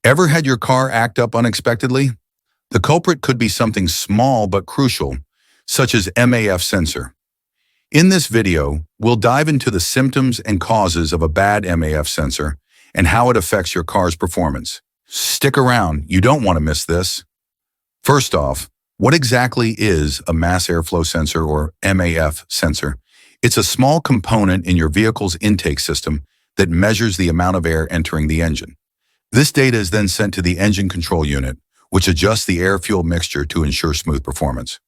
Ever had your car act up unexpectedly? The culprit could be something small but crucial, such as MAF sensor. In this video, we'll dive into the symptoms and causes of a bad MAF sensor and how it affects your car's performance. Stick around, you don't want to miss this. First off, what exactly is a mass airflow sensor or MAF sensor? It's a small component in your vehicle's intake system that measures the amount of air entering the engine. This data is then sent to the engine control unit, which adjusts the air-fuel mixture to ensure smooth performance.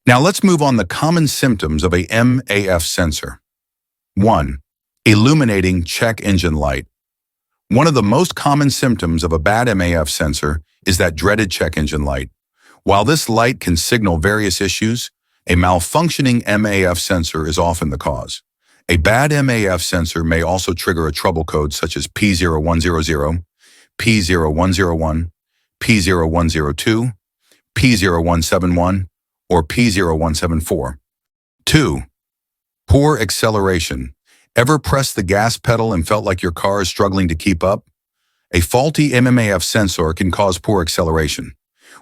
Now let's move on the common symptoms of a MAF sensor. 1. Illuminating check engine light. One of the most common symptoms of a bad MAF sensor is that dreaded check engine light. While this light can signal various issues, a malfunctioning MAF sensor is often the cause. A bad MAF sensor may also trigger a trouble code such as P0100, P0101, P0102, P0171, or P0174. 2. Poor acceleration. Ever pressed the gas pedal and felt like your car is struggling to keep up? A faulty MAF sensor can cause poor acceleration.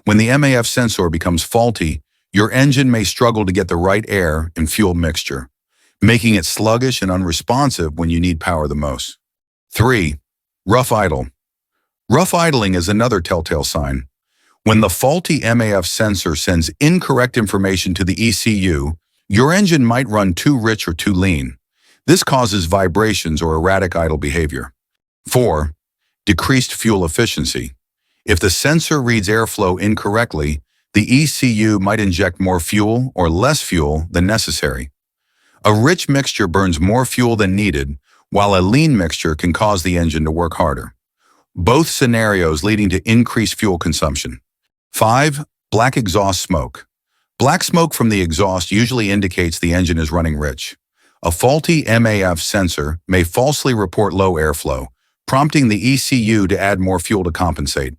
When the MAF sensor becomes faulty, your engine may struggle to get the right air and fuel mixture, making it sluggish and unresponsive when you need power the most. 3. Rough idle. Rough idling is another telltale sign. When the faulty MAF sensor sends incorrect information to the ECU, your engine might run too rich or too lean. This causes vibrations or erratic idle behavior. 4. Decreased fuel efficiency. If the sensor reads airflow incorrectly, the ECU might inject more fuel or less fuel than necessary. A rich mixture burns more fuel than needed, while a lean mixture can cause the engine to work harder. Both scenarios leading to increased fuel consumption. 5. Black exhaust smoke. Black smoke from the exhaust usually indicates the engine is running rich. A faulty MAF sensor may falsely report low airflow, prompting the ECU to add more fuel to compensate.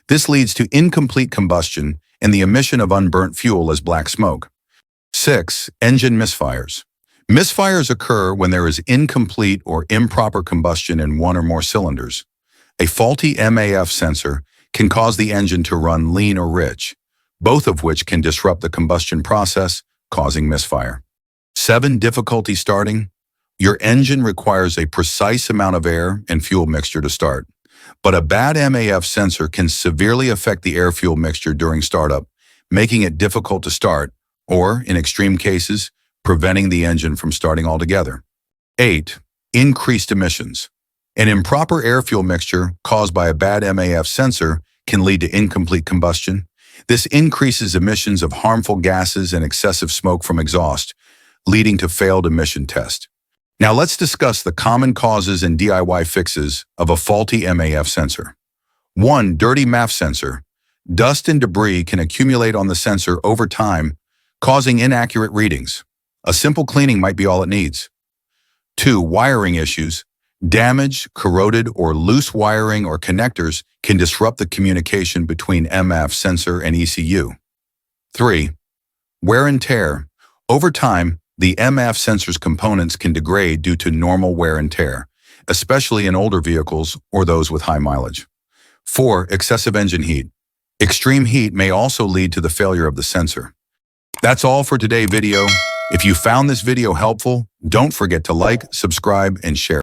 This leads to incomplete combustion and the emission of unburnt fuel as black smoke. 6. Engine misfires. Misfires occur when there is incomplete or improper combustion in one or more cylinders. A faulty MAF sensor can cause the engine to run lean or rich, both of which can disrupt the combustion process, causing misfire. 7. Difficulty starting. Your engine requires a precise amount of air and fuel mixture to start, but a bad MAF sensor can severely affect the air-fuel mixture during startup, making it difficult to start, or, in extreme cases, preventing the engine from starting altogether. 8. Increased emissions. An improper air-fuel mixture caused by a bad MAF sensor can lead to incomplete combustion. This increases emissions of harmful gases and excessive smoke from exhaust, leading to failed emission test. Now let's discuss the common causes and DIY fixes of a faulty MAF sensor. 1. Dirty MAF sensor. Dust and debris can accumulate on the sensor over time, causing inaccurate readings. A simple cleaning might be all it needs. 2. Wiring issues. Damaged, corroded, or loose wiring or connectors can disrupt the communication between MAF sensor and ECU. 3. Wear and tear. Over time, the MAF sensor's components can degrade due to normal wear and tear, especially in older vehicles or those with high mileage. 4. Excessive engine heat. Extreme heat may also lead to the failure of the sensor. That's all for today's video. If you found this video helpful, don't forget to like, subscribe, and share.